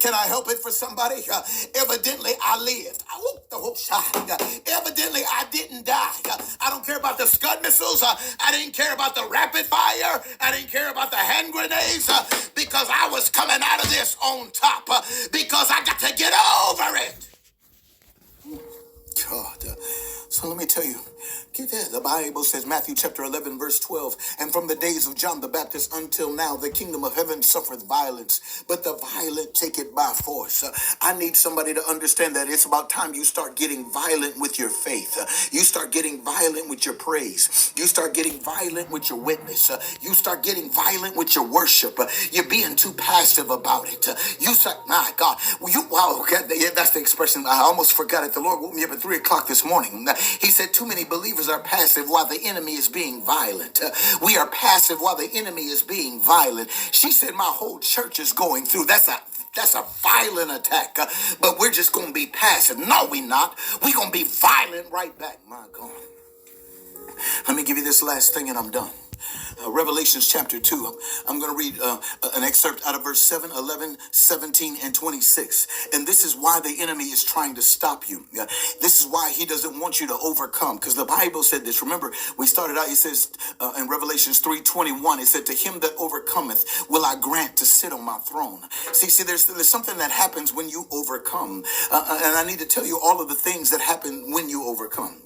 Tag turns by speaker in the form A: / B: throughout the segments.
A: Can I help it for somebody? Evidently, I lived. The whole shot. Evidently, I didn't die. I don't care about the Scud missiles. I didn't care about the rapid fire. I didn't care about the hand grenades because I was coming out of this on top because I got to get over it. God. So let me tell you, the Bible says, Matthew chapter 11, verse 12, and from the days of John the Baptist until now, the kingdom of heaven suffereth violence, but the violent take it by force. I need somebody to understand that it's about time you start getting violent with your faith. You start getting violent with your praise. You start getting violent with your witness. You start getting violent with your worship. You're being too passive about it. You start, my God, that's the expression. I almost forgot it. The Lord woke me up at 3 o'clock this morning. He said, too many believers are passive while the enemy is being violent. We are passive while the enemy is being violent. She said, my whole church is going through. That's a violent attack. But we're just going to be passive. No, we're not. We're going to be violent right back. My God. Let me give you this last thing and I'm done. Revelations chapter 2. I'm going to read an excerpt out of verse 7, 11, 17, and 26. And this is why the enemy is trying to stop you. This is why he doesn't want you to overcome. Because the Bible said this. Remember, we started out, it says in Revelations 3:21, it said, to him that overcometh will I grant to sit on my throne. See, there's something that happens when you overcome. And I need to tell you all of the things that happen when you overcome.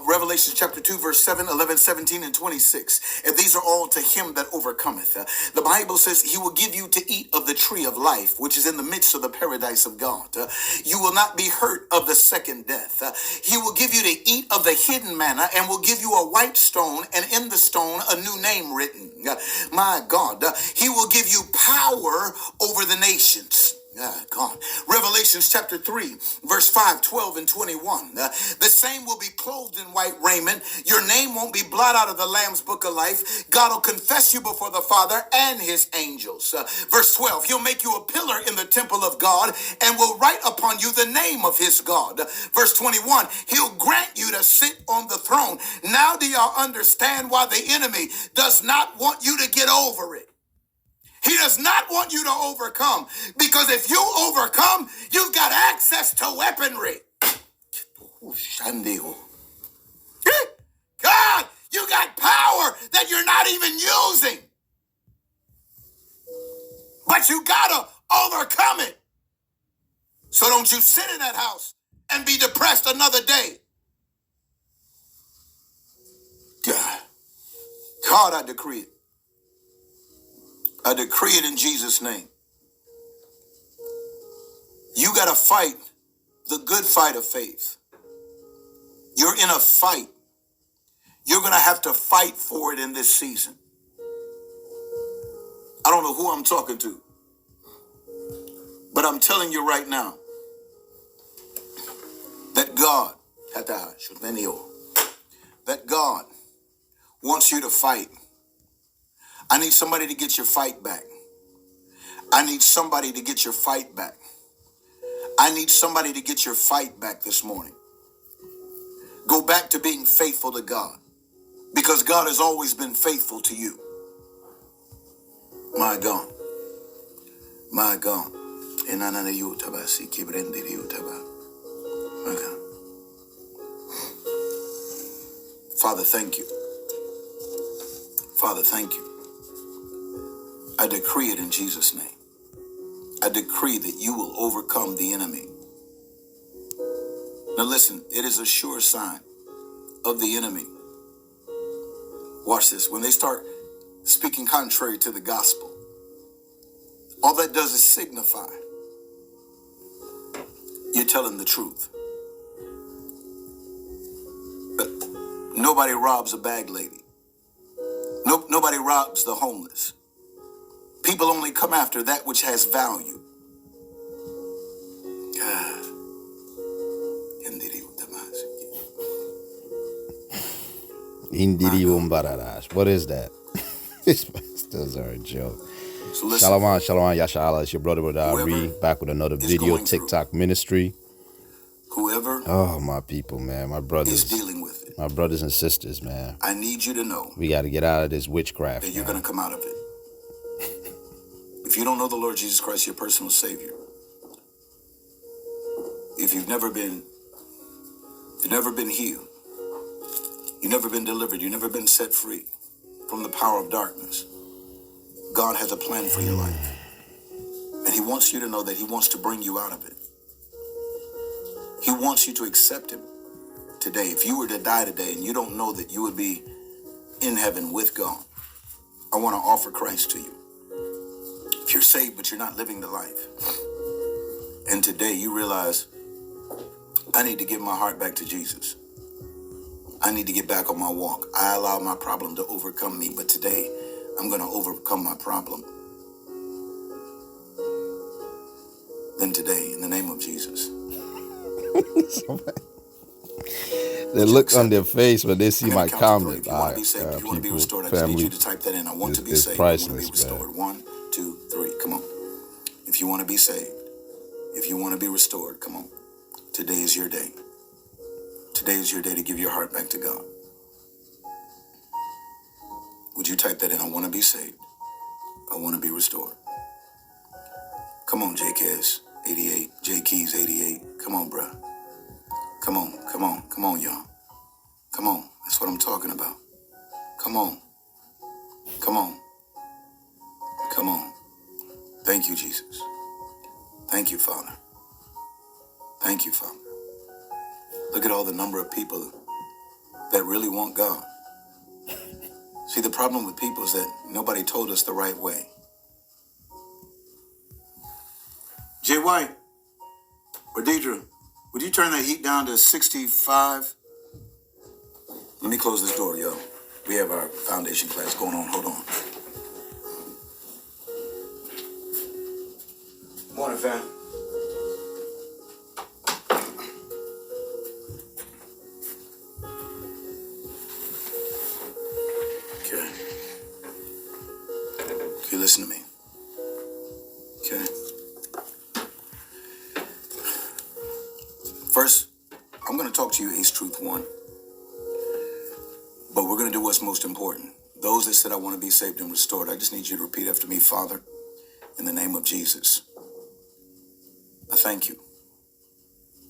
A: Revelation chapter 2, verse 7, 11, 17, and 26. And these are all to him that overcometh. The Bible says he will give you to eat of the tree of life, which is in the midst of the paradise of God. You will not be hurt of the second death. He will give you to eat of the hidden manna and will give you a white stone and in the stone a new name written. My God, he will give you power over the nations. God. Revelations chapter 3, verse 5, 12, and 21. The same will be clothed in white raiment. Your name won't be blotted out of the Lamb's book of life. God will confess you before the Father and his angels. Verse 12, he'll make you a pillar in the temple of God and will write upon you the name of his God. Verse 21, he'll grant you to sit on the throne. Now do y'all understand why the enemy does not want you to get over it? He does not want you to overcome, because if you overcome, you've got access to weaponry. God, you got power that you're not even using. But you gotta overcome it. So don't you sit in that house and be depressed another day. God, I decree it. I decree it in Jesus' name. You got to fight the good fight of faith. You're in a fight. You're going to have to fight for it in this season. I don't know who I'm talking to, but I'm telling you right now that God wants you to fight. I need somebody to get your fight back. I need somebody to get your fight back. I need somebody to get your fight back this morning. Go back to being faithful to God, because God has always been faithful to you. My God. My God. My God. Father, thank you. Father, thank you. I decree it in Jesus' name. I decree that you will overcome the enemy. Now listen, it is a sure sign of the enemy. Watch this. When they start speaking contrary to the gospel, all that does is signify you're telling the truth. But nobody robs a bag lady. Nobody robs the homeless. People only come after that which has value.
B: What is that? Those are a joke. So shalom, Yashala. It's your brother Ari, back with another video. TikTok ministry.
A: Whoever,
B: oh my people, man, my brothers,
A: is dealing with it.
B: My brothers and sisters, man.
A: I need you to know
B: we got to get out of this witchcraft.
A: That you're going to come out of it. If you don't know the Lord Jesus Christ, your personal Savior, you've never been healed, you've never been delivered, you've never been set free from the power of darkness, God has a plan for your life. And he wants you to know that he wants to bring you out of it. He wants you to accept him today. If you were to die today and you don't know that you would be in heaven with God, I want to offer Christ to you. If you're saved but you're not living the life, and today you realize, I need to give my heart back to Jesus. I need to get back on my walk. I allowed my problem to overcome me, but today I'm going to overcome my problem. Then today, in the name of Jesus.
B: The look on their face when they see my comment,
A: if you want to be saved, if you want to be restored, I just need you to type that in. I want to be saved.
B: Priceless,
A: I want to be restored.
B: man.
A: 1, 2, 3. Come on. If you want to be saved, if you want to be restored, come on. Today is your day. Today is your day to give your heart back to God. Would you type that in? I want to be saved. I want to be restored. Come on, J. Kes 88, J. Keys 88. Come on, bruh. Come on, come on, come on, y'all. Come on. That's what I'm talking about. Come on. Come on. Come on. Thank you, Jesus. Thank you, Father. Thank you, Father. Look at all the number of people that really want God. See, the problem with people is that nobody told us the right way. Jay White or Deidre, would you turn that heat down to 65? Let me close this door, yo. We have our foundation class going on. Hold on. Morning, fam. Okay. Okay, listen to me. Okay. First, I'm going to talk to you, Ace Truth One. But we're going to do what's most important. Those that said, I want to be saved and restored, I just need you to repeat after me. Father, in the name of Jesus, I thank you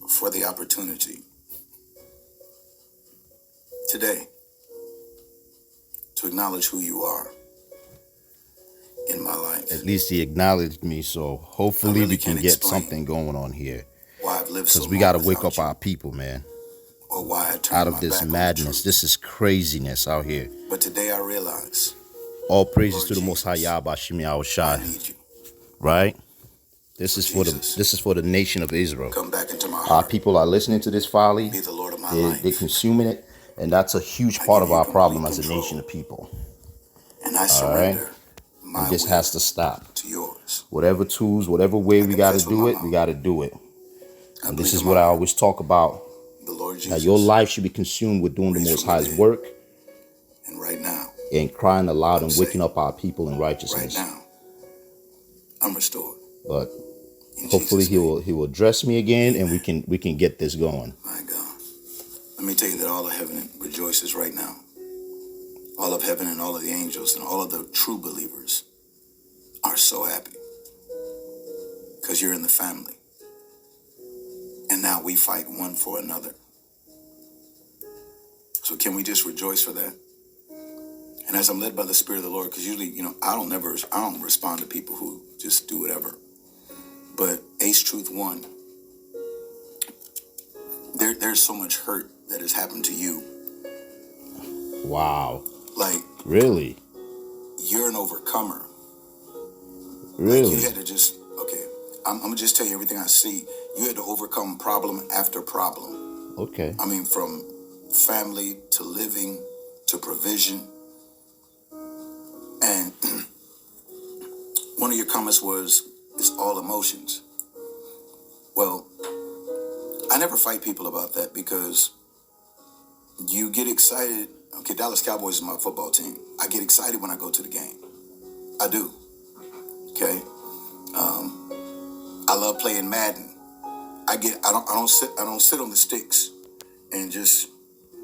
A: for the opportunity today to acknowledge who you are in my life.
B: At least he acknowledged me, so hopefully we can get something going on here.
A: Why I've lived
B: because we got to wake up our people, man.
A: Or why I turned
B: out of this madness. This is craziness out here.
A: But today I realize,
B: all praises Lord to the Most High Yahweh H.O.I. Right? This is for the nation of Israel.
A: Come back into my heart.
B: Our people are listening to this folly.
A: Be the Lord of my life.
B: They're consuming it, and that's a huge part of our problem as a nation of people.
A: And I surrender my
B: this has to stop.
A: To yours.
B: Whatever tools, whatever way we got to do it, we got to do it. And this is what I always talk about.
A: The Lord Jesus.
B: That your life should be consumed with doing the Most High's work.
A: And right now.
B: And crying aloud and waking up our people in righteousness.
A: Right now. I'm restored.
B: But hopefully he will address me again, and we can get this going.
A: My God. Let me tell you that all of heaven rejoices right now. All of heaven and all of the angels and all of the true believers are so happy. Because you're in the family. And now we fight one for another. So can we just rejoice for that? And as I'm led by the Spirit of the Lord, because usually, I don't respond to people who just do whatever. But Ace Truth One, there's so much hurt that has happened to you.
B: Wow.
A: Like,
B: really?
A: You're an overcomer.
B: Really?
A: Like you had to just, I'm going to just tell you everything I see. You had to overcome problem after problem.
B: Okay.
A: I mean, from family to living to provision. And one of your comments was, it's all emotions. Well, I never fight people about that because you get excited. Okay, Dallas Cowboys is my football team. I get excited when I go to the game. I do. Okay. I love playing Madden. I don't sit on the sticks and just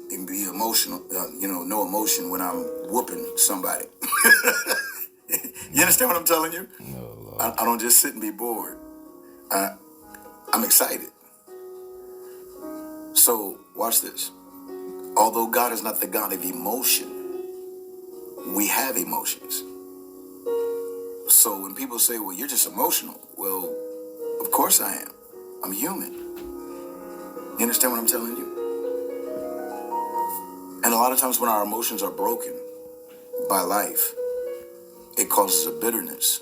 A: be emotional. No emotion when I'm whooping somebody. You understand what I'm telling you?
B: No,
A: I don't just sit and be bored. I'm excited. So watch this. Although God is not the God of emotion, we have emotions. So when people say, well, you're just emotional, well, of course I am. I'm human. You understand what I'm telling you? And a lot of times when our emotions are broken by life, it causes a bitterness.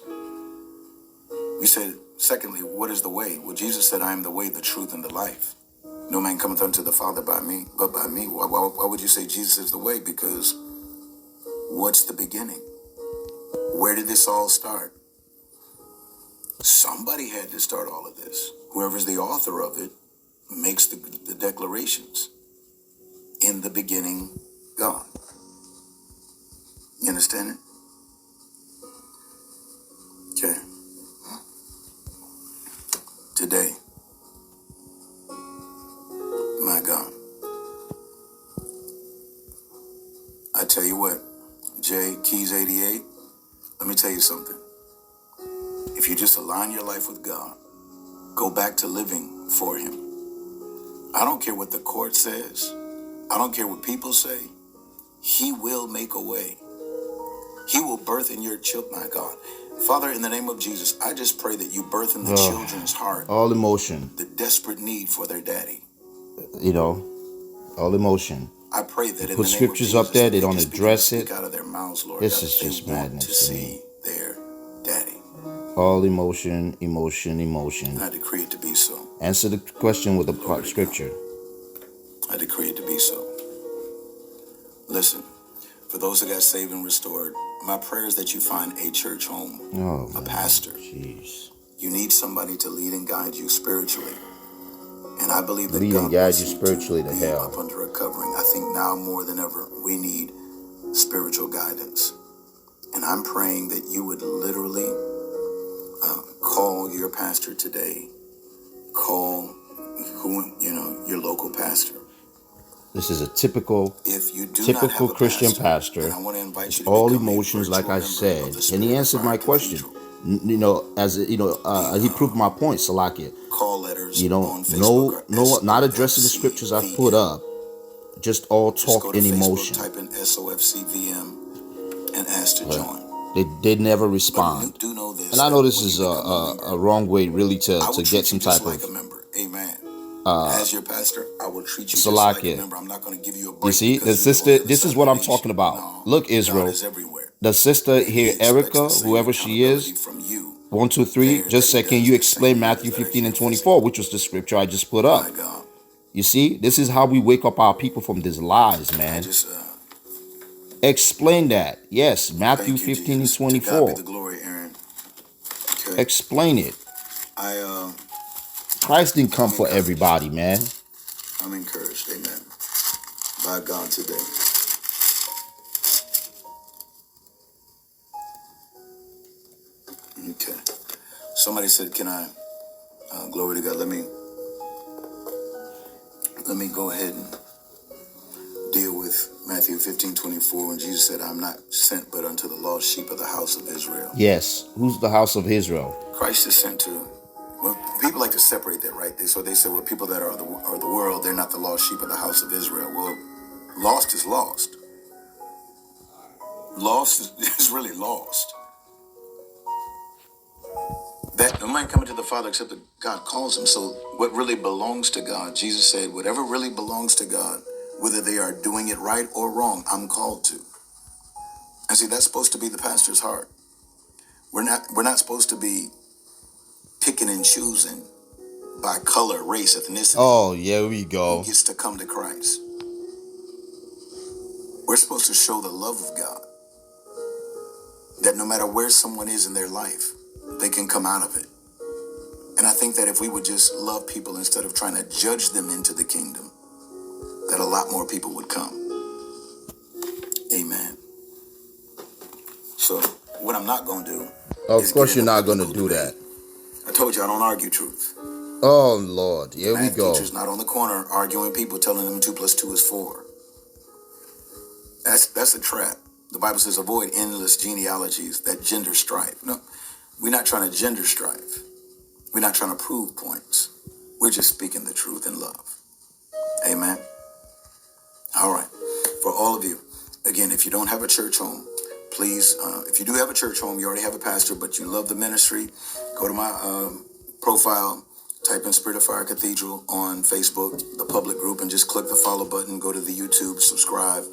A: You said, secondly, what is the way? Well, Jesus said, I am the way, the truth, and the life. No man cometh unto the Father but by me. Why would you say Jesus is the way? Because what's the beginning? Where did this all start? Somebody had to start all of this. Whoever's the author of it makes the declarations. In the beginning, God. You understand it? Okay. Today, my God, I tell you what, J Keys 88, let me tell you something. If you just align your life with God, go back to living for Him. I don't care what the court says. I don't care what people say. He will make a way. He will birth in your children, my God. Father, in the name of Jesus, I just pray that you birth in the children's heart
B: all emotion,
A: the desperate need for their daddy.
B: You know, all emotion.
A: I pray that in
B: Put
A: the name
B: scriptures
A: of Jesus,
B: up there, they
A: that
B: don't
A: just
B: address
A: speak
B: it.
A: out of their mouths, Lord,
B: This
A: God,
B: is
A: they
B: just
A: want
B: madness
A: to
B: to
A: see
B: me.
A: their daddy.
B: All emotion, emotion, emotion.
A: I decree it to be so.
B: Answer the question with the scripture.
A: I decree it to be so. Listen, for those that got saved and restored, my prayer is that you find a church home, a pastor.
B: Jeez.
A: You need somebody to lead and guide you spiritually. And I believe that
B: Lead
A: God
B: and guide
A: wants
B: you
A: you
B: spiritually to
A: be
B: hell.
A: up under a covering. I think now more than ever, we need spiritual guidance. And I'm praying that you would literally call your pastor today. Call your local pastor.
B: This is a typical Christian pastor.
A: and I want to invite
B: It's
A: you to
B: all
A: become a
B: emotions, like
A: virtual
B: I
A: member
B: said.
A: of the
B: And
A: Spirit
B: he
A: of
B: answered
A: Fire
B: my question.
A: Cathedral.
B: He proved my point, Salakia.
A: Call letters on Facebook are
B: Not addressing the scriptures I've put up. Just all
A: Just go
B: talk
A: to
B: and
A: Facebook,
B: emotion.
A: type in SOFCVM and ask to join.
B: They never respond.
A: Do know this,
B: and I know this
A: when
B: is
A: you become a member,
B: a wrong way, really, to get some type
A: like
B: of
A: a member. Amen. As your pastor, I will treat you just like a member. I'm not going to give you a break.
B: You see, the sister, this is what I'm talking about.
A: No,
B: Look, Israel, the sister here, Erica, whoever she is, 1, 2, 3, just said, can you explain Matthew 15 and 24, which was the scripture I just put up? You see, this is how we wake up our people from these lies, man. Explain that. Yes, Matthew 15 and 24. To God be the glory, Aaron. Okay. Explain it. Christ didn't come for everybody, man.
A: I'm encouraged, amen, by God today. Okay. Somebody said, can I, glory to God, let me go ahead and deal with Matthew 15:24 when Jesus said, I'm not sent but unto the lost sheep of the house of Israel.
B: Yes. Who's the house of Israel?
A: Christ is sent to, well, people like to separate that, right? So they say, well, people that are the world, they're not the lost sheep of the house of Israel. Well, lost is lost. Lost is really lost. That no man coming to the Father except that God calls him. So what really belongs to God, Jesus said, whatever really belongs to God, whether they are doing it right or wrong, I'm called to. And see, that's supposed to be the pastor's heart. We're not supposed to be picking and choosing by color, race, ethnicity.
B: Oh, yeah, we go.
A: Who gets to come to Christ? We're supposed to show the love of God. That no matter where someone is in their life, they can come out of it. And I think that if we would just love people instead of trying to judge them into the kingdom, that a lot more people would come. Amen. So what I'm not going to do.
B: Of course you're not going to do that.
A: I told you I don't argue truth.
B: Oh, Lord. Here we go.
A: Teachers not on the corner arguing people, telling them 2 + 2 is 4. That's a trap. The Bible says avoid endless genealogies that gender strife. No, we're not trying to gender strife. We're not trying to prove points. We're just speaking the truth in love. Amen. All right. For all of you, again, if you don't have a church home, please, if you do have a church home, you already have a pastor, but you love the ministry, go to my profile, type in Spirit of Fire Cathedral on Facebook, the public group, and just click the follow button, go to the YouTube, subscribe.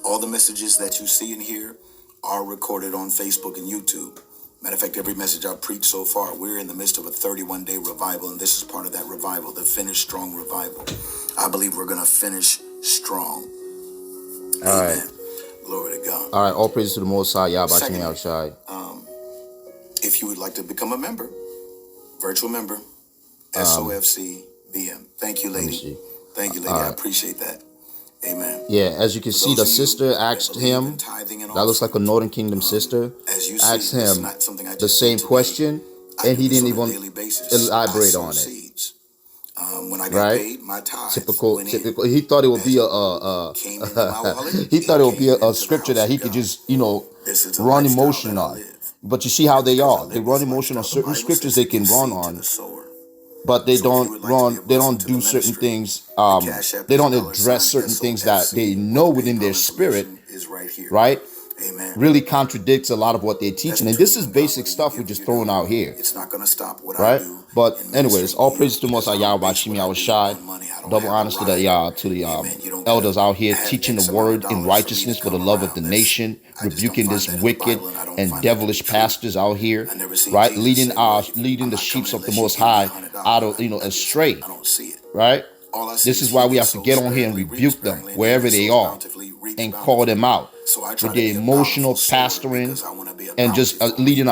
A: All the messages that you see and hear are recorded on Facebook and YouTube. Matter of fact, every message I've preached so far, we're in the midst of a 31-day revival, and this is part of that revival, the Finish Strong revival. I believe we're going to finish strong.
B: All
A: Amen.
B: right.
A: Glory to God.
B: All right. All praises to the Most High.
A: Secondly,
B: H.O.I.
A: if you would like to become a member, virtual member, SOFC VM. Thank you, lady. Thank you, lady. I appreciate that. Amen.
B: Yeah, as you can see, the sister asked him, that looks like a Northern Kingdom sister, asked him the same question, and he didn't even elaborate on it.
A: When I got paid, my tithe.
B: Typical. He thought it would be he thought it would be a scripture that he could just, run emotion on. But you see how they are. They run emotion on certain scriptures they can run on, but they don't run. They don't do certain things. They don't address certain things that they know within their spirit, right? Really contradicts a lot of what they're teaching. And this is basic stuff we're just throwing out here.
A: It's not going to stop what
B: right?
A: I do.
B: But anyways, all praise to Most High Yahweh Shimi H.O.I. Double honors to the elders out here teaching the word in righteousness for the love of the nation, rebuking this wicked and devilish pastors out here, right? Leading the sheep of the Most High out of astray, right? This is why we have to get on here and rebuke them wherever they are and call them out with their emotional pastoring and just leading